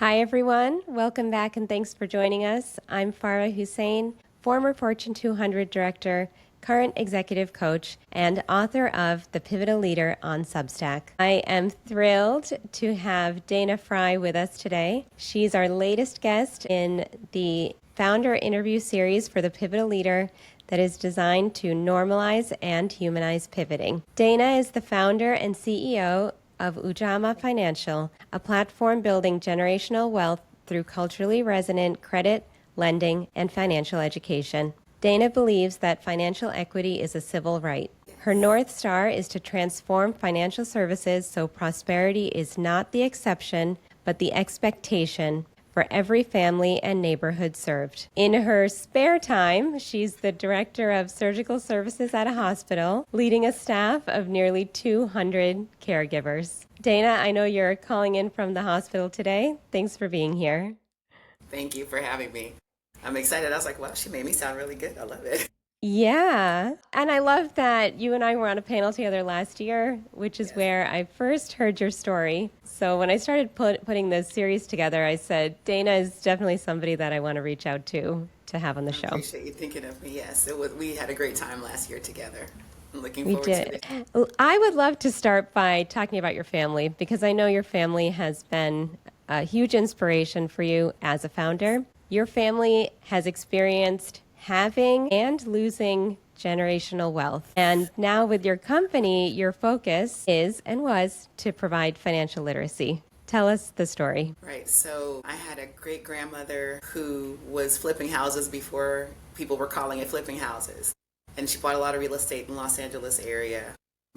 Hi, everyone. Welcome back and thanks for joining us. I'm Farah Hussain, former Fortune 200 director, current executive coach, and author of The Pivotal Leader on Substack. I am thrilled to have Dana Fry with us today. She's our latest guest in the founder interview series for The Pivotal Leader that is designed to normalize and humanize pivoting. Dana is the founder and CEO of Ujamaa Financial, a platform building generational wealth through culturally resonant credit, lending, and financial education. Dana believes that financial equity is a civil right. Her North Star is to transform financial services so prosperity is not the exception, but the expectation for every family and neighborhood served. In her spare time, she's the director of surgical services at a hospital, leading a staff of nearly 200 caregivers. Dana, I know you're calling in from the hospital today. Thanks for being here. Thank you for having me. I'm excited. I was like, wow, she made me sound really good. I love it. Yeah. And I love that you and I were on a panel together last year, which is Yes. where I first heard your story. So when I started putting this series together, I said, Dana is definitely somebody that I want to reach out to have on the I show. appreciate you thinking of me. Yes, we had a great time last year together. I'm looking We forward to did. it. I would love to start by talking about your family because I know your family has been a huge inspiration for you as a founder. Your family has experienced having and losing generational wealth. And now with your company, your focus is and was to provide financial literacy. Tell us the story. Right. So I had a great grandmother who was flipping houses before people were calling it flipping houses. And she bought a lot of real estate in Los Angeles area,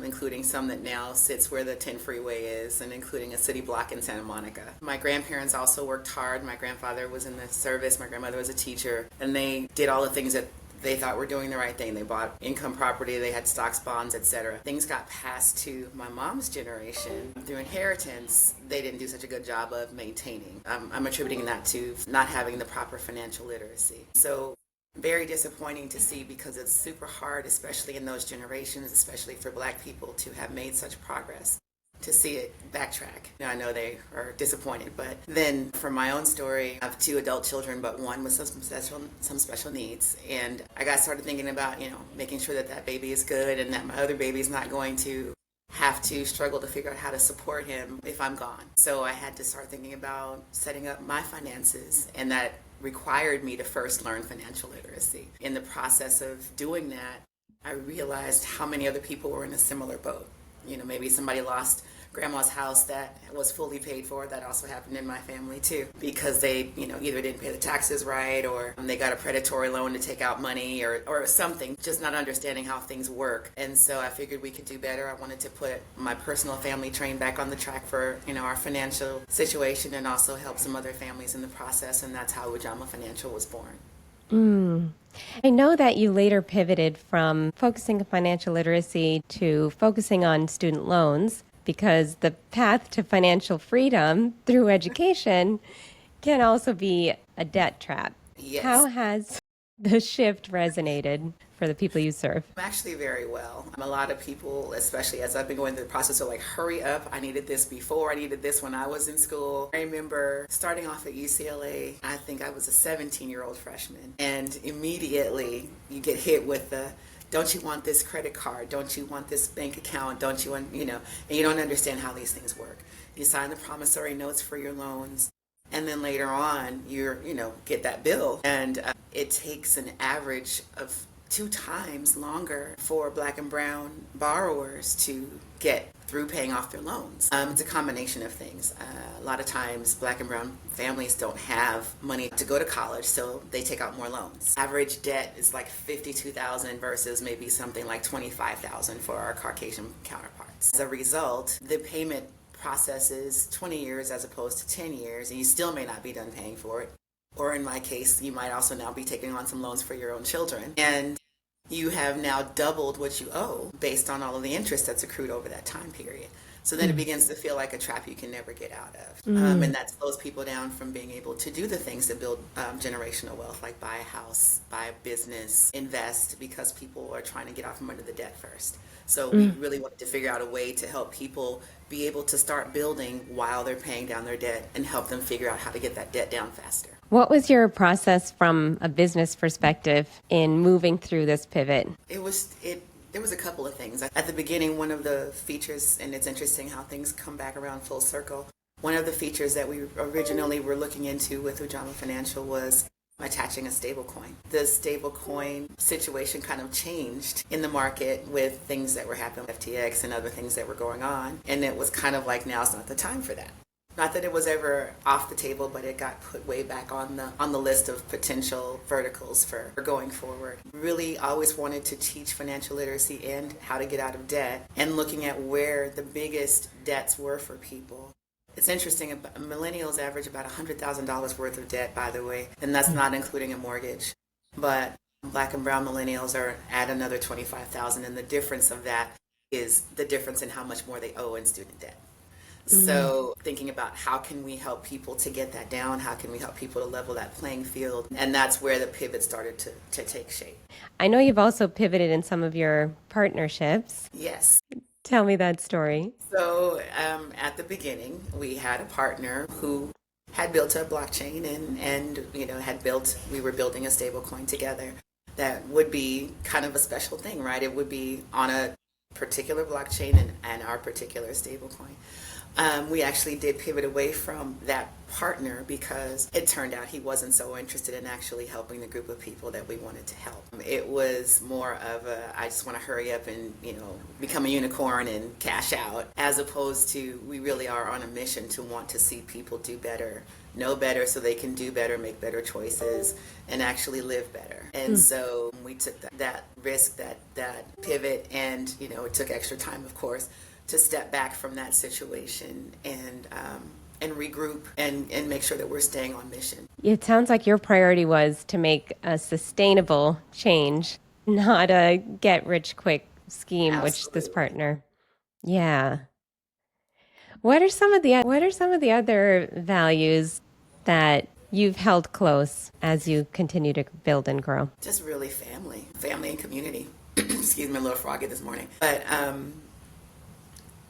including some that now sits where the 10 freeway is and including a city block in Santa Monica. My grandparents also worked hard. My grandfather was in the service. My grandmother was a teacher. And they did all the things that they thought were doing the right thing. They bought income property, they had stocks, bonds, etc. Things got passed to my mom's generation through inheritance. They didn't do such a good job of maintaining. I'm attributing that to not having the proper financial literacy. So very disappointing to see because it's super hard, especially in those generations, especially for Black people to have made such progress. To see it backtrack. Now, I know they are disappointed, but then for my own story, I have 2 adult children, but one with some special needs. And I got started thinking about, making sure that that baby is good and that my other baby is not going to have to struggle to figure out how to support him if I'm gone. So I had to start thinking about setting up my finances, and that required me to first learn financial literacy. In the process of doing that, I realized how many other people were in a similar boat. Maybe somebody lost grandma's house that was fully paid for. That also happened in my family too, because they, either didn't pay the taxes right or they got a predatory loan to take out money or something, just not understanding how things work. And so I figured we could do better. I wanted to put my personal family train back on the track for, our financial situation and also help some other families in the process. And that's how Ujamaa Financial was born. I know that you later pivoted from focusing on financial literacy to focusing on student loans because the path to financial freedom through education can also be a debt trap. Yes. How has the shift resonated for the people you serve? Actually, very well. A lot of people, especially as I've been going through the process, are like, hurry up. I needed this before. I needed this when I was in school. I remember starting off at UCLA. I think I was a 17-year-old freshman. And immediately you get hit with the, don't you want this credit card? Don't you want this bank account? Don't you want, and you don't understand how these things work. You sign the promissory notes for your loans. And then later on, get that bill. And it takes an average of 2 times longer for Black and brown borrowers to get through paying off their loans. It's a combination of things. A lot of times Black and brown families don't have money to go to college, so they take out more loans. Average debt is like $52,000 versus maybe something like $25,000 for our Caucasian counterparts. As a result, the payment process is 20 years as opposed to 10 years, and you still may not be done paying for it. Or in my case, you might also now be taking on some loans for your own children. And you have now doubled what you owe based on all of the interest that's accrued over that time period. So then it begins to feel like a trap you can never get out of. And that slows people down from being able to do the things that build generational wealth, like buy a house, buy a business, invest, because people are trying to get out from under the debt first. So we really wanted to figure out a way to help people be able to start building while they're paying down their debt and help them figure out how to get that debt down faster. What was your process from a business perspective in moving through this pivot? There was a couple of things. At the beginning, one of the features, and it's interesting how things come back around full circle, one of the features that we originally were looking into with Ujamaa Financial was attaching a stable coin. The stable coin situation kind of changed in the market with things that were happening with FTX and other things that were going on. And it was kind of like, now's not the time for that. Not that it was ever off the table, but it got put way back on the list of potential verticals for going forward. Really always wanted to teach financial literacy and how to get out of debt, and looking at where the biggest debts were for people. It's interesting, millennials average about $100,000 worth of debt, by the way, and that's not including a mortgage. But Black and brown millennials are at another $25,000, and the difference of that is the difference in how much more they owe in student debt. So thinking about how can we help people to get that down? How can we help people to level that playing field? And that's where the pivot started to take shape. I know you've also pivoted in some of your partnerships. Yes. Tell me that story. So at the beginning, we had a partner who had built a blockchain and we were building a stable coin together that would be kind of a special thing, right? It would be on a particular blockchain and our particular stable coin. We actually did pivot away from that partner because it turned out he wasn't so interested in actually helping the group of people that we wanted to help. It was more of I just want to hurry up and, become a unicorn and cash out, as opposed to we really are on a mission to want to see people do better, know better so they can do better, make better choices, and actually live better. And so we took that risk, that pivot, and, it took extra time, of course, to step back from that situation and regroup and make sure that we're staying on mission. It sounds like your priority was to make a sustainable change, not a get-rich-quick scheme. Absolutely. Which this partner, yeah. What are some of the other values that you've held close as you continue to build and grow? Just really family and community. Excuse me, I'm a little froggy this morning, but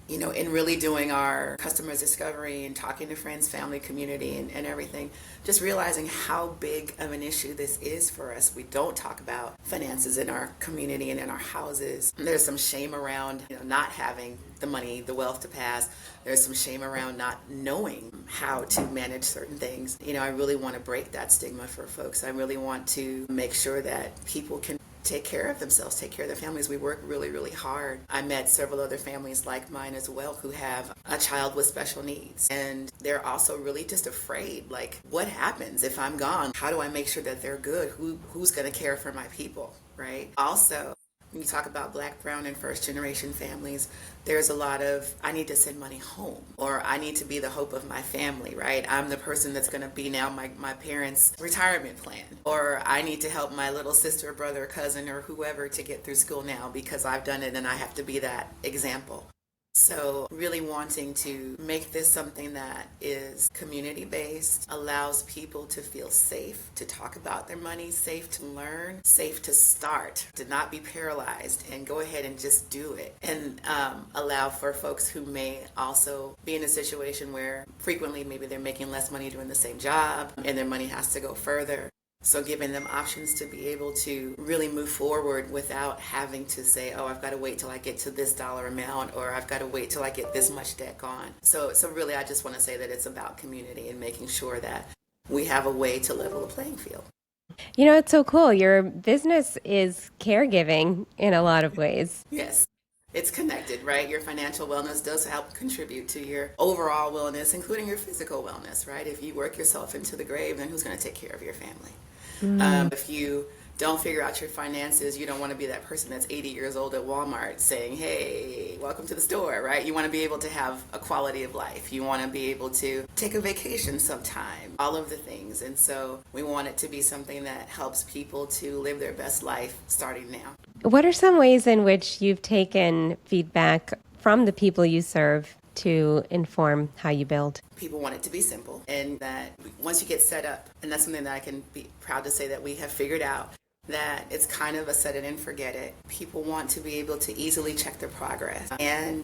in really doing our customers discovery and talking to friends, family, community, and everything, just realizing how big of an issue this is for us. We don't talk about finances in our community and in our houses. There's some shame around not having the money, the wealth to pass. There's some shame around not knowing how to manage certain things. I really want to break that stigma for folks. I really want to make sure that people can take care of themselves, take care of their families. We work really, really hard. I met several other families like mine as well who have a child with special needs. And they're also really just afraid, like, what happens if I'm gone? How do I make sure that they're good? Who's going to care for my people, right? Also, when you talk about Black, brown, and first generation families, there's a lot of, I need to send money home, or I need to be the hope of my family, right? I'm the person that's going to be now my parents' retirement plan, or I need to help my little sister, brother, cousin, or whoever to get through school now because I've done it and I have to be that example. So really wanting to make this something that is community-based, allows people to feel safe to talk about their money, safe to learn, safe to start, to not be paralyzed and go ahead and just do it. And allow for folks who may also be in a situation where frequently maybe they're making less money doing the same job and their money has to go further. So giving them options to be able to really move forward without having to say, oh, I've got to wait till I get to this dollar amount, or I've got to wait till I get this much debt gone. So really, I just want to say that it's about community and making sure that we have a way to level the playing field. It's so cool. Your business is caregiving in a lot of ways. Yes. It's connected, right? Your financial wellness does help contribute to your overall wellness, including your physical wellness, right? If you work yourself into the grave, then who's going to take care of your family? If you don't figure out your finances, you don't want to be that person that's 80 years old at Walmart saying, hey, welcome to the store, right? You want to be able to have a quality of life. You want to be able to take a vacation sometime, all of the things. And so we want it to be something that helps people to live their best life starting now. What are some ways in which you've taken feedback from the people you serve to inform how you build? People want it to be simple, and that once you get set up, and that's something that I can be proud to say that we have figured out, that it's kind of a set it and forget it. People want to be able to easily check their progress. And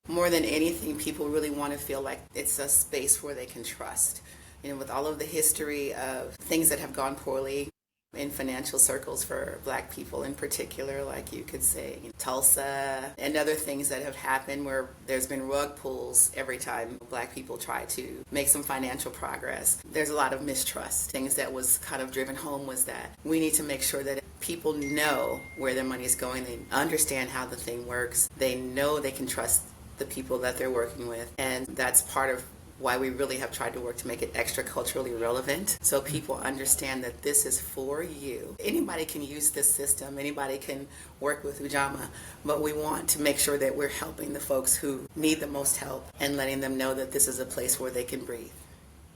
more than anything, people really want to feel like it's a space where they can trust. With all of the history of things that have gone poorly in financial circles for Black people in particular, like you could say Tulsa and other things that have happened where there's been rug pulls every time Black people try to make some financial progress. There's a lot of mistrust. Things that was kind of driven home was that we need to make sure that people know where their money is going. They understand how the thing works. They know they can trust the people that they're working with. And that's part of why we really have tried to work to make it extra culturally relevant, so people understand that this is for you. Anybody can use this system, anybody can work with Ujamaa, but we want to make sure that we're helping the folks who need the most help and letting them know that this is a place where they can breathe.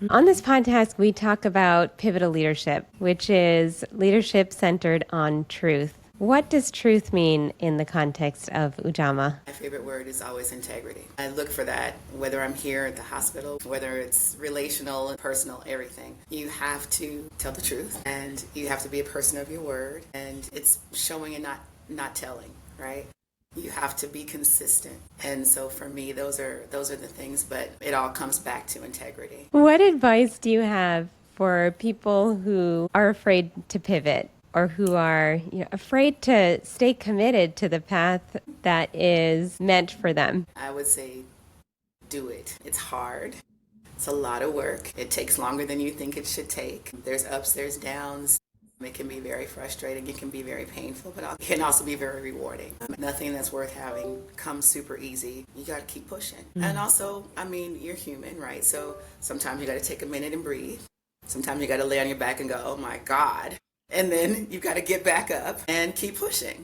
On this podcast, we talk about pivotal leadership, which is leadership centered on truth. What does truth mean in the context of Ujamaa? My favorite word is always integrity. I look for that, whether I'm here at the hospital, whether it's relational, personal, everything. You have to tell the truth, and you have to be a person of your word, and it's showing and not telling, right? You have to be consistent. And so for me, those are the things, but it all comes back to integrity. What advice do you have for people who are afraid to pivot, or who are afraid to stay committed to the path that is meant for them? I would say do it. It's hard. It's a lot of work. It takes longer than you think it should take. There's ups, there's downs. It can be very frustrating. It can be very painful, but it can also be very rewarding. Nothing that's worth having comes super easy. You got to keep pushing. And also, you're human, right? So sometimes you got to take a minute and breathe. Sometimes you got to lay on your back and go, oh my God. And then you've got to get back up and keep pushing.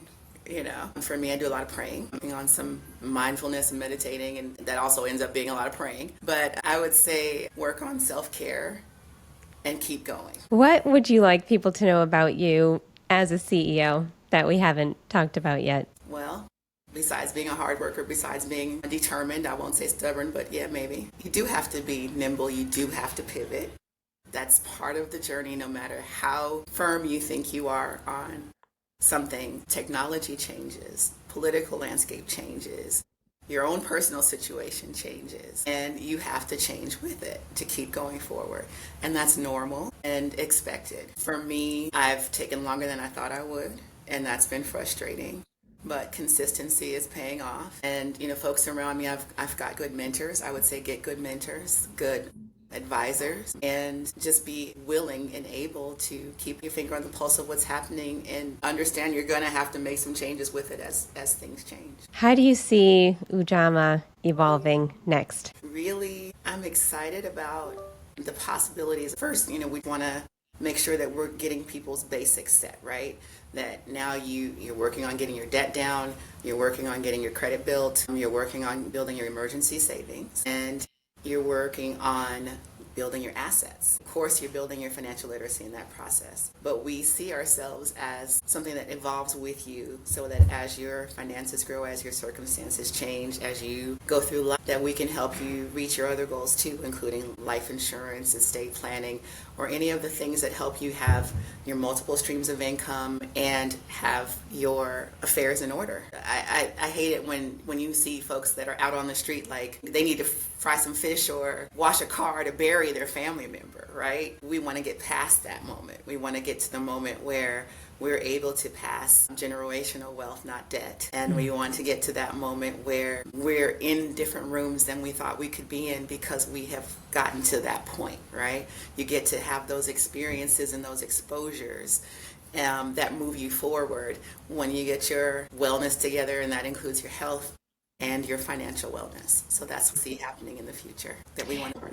For me, I do a lot of praying, on some mindfulness and meditating, and that also ends up being a lot of praying. But I would say work on self-care and keep going. What would you like people to know about you as a CEO that we haven't talked about yet? Well, besides being a hard worker, besides being determined, I won't say stubborn, but yeah, maybe. You do have to be nimble. You do have to pivot. That's part of the journey, no matter how firm you think you are on something. Technology changes, political landscape changes, your own personal situation changes, and you have to change with it to keep going forward. And that's normal and expected. For me, I've taken longer than I thought I would, and that's been frustrating. But consistency is paying off. And, folks around me, I've got good mentors. I would say get good mentors, good advisors, and just be willing and able to keep your finger on the pulse of what's happening and understand you're going to have to make some changes with it as things change. How do you see Ujamaa evolving next? Really, I'm excited about the possibilities. First, we want to make sure that we're getting people's basics set, right? That now you're working on getting your debt down, you're working on getting your credit built, you're working on building your emergency savings, and you're working on building your assets. Of course, you're building your financial literacy in that process. But we see ourselves as something that evolves with you, so that as your finances grow, as your circumstances change, as you go through life, that we can help you reach your other goals too, including life insurance, estate planning, or any of the things that help you have your multiple streams of income and have your affairs in order. I hate it when you see folks that are out on the street like they need to fry some fish or wash a car to bury their family member, right? We want to get past that moment. We want to get to the moment where we're able to pass generational wealth, not debt. And we want to get to that moment where we're in different rooms than we thought we could be in because we have gotten to that point, right? You get to have those experiences and those exposures that move you forward when you get your wellness together, and that includes your health and your financial wellness. So that's what we see happening in the future that we want to.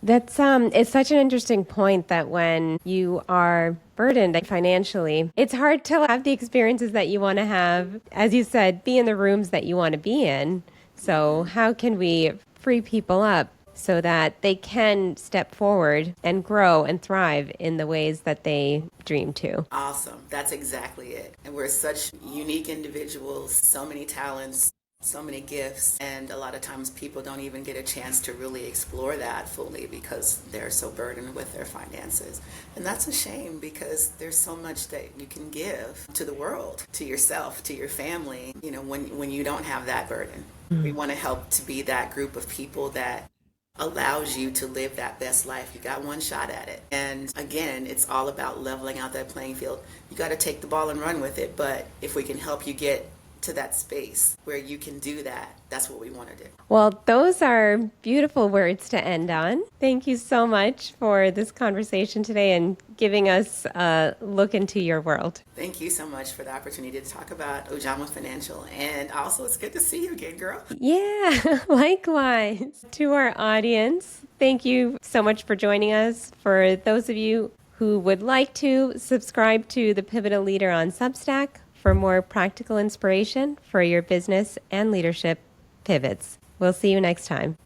That's it's such an interesting point that when you are burdened financially, it's hard to have the experiences that you want to have. As you said, be in the rooms that you want to be in. So how can we free people up so that they can step forward and grow and thrive in the ways that they dream to? Awesome. That's exactly it. And we're such unique individuals, so many talents, so many gifts, and a lot of times people don't even get a chance to really explore that fully because they're so burdened with their finances. And that's a shame because there's so much that you can give to the world, to yourself, to your family, when you don't have that burden. We want to help to be that group of people that allows you to live that best life. You got one shot at it. And again, it's all about leveling out that playing field. You got to take the ball and run with it, but if we can help you get to that space where you can do that, that's what we want to do. Well, those are beautiful words to end on. Thank you so much for this conversation today and giving us a look into your world. Thank you so much for the opportunity to talk about Ujamaa Financial. And also, it's good to see you again, girl. Yeah, likewise. To our audience, thank you so much for joining us. For those of you who would like to subscribe to the Pivotal Leader on Substack for more practical inspiration for your business and leadership pivots. We'll see you next time.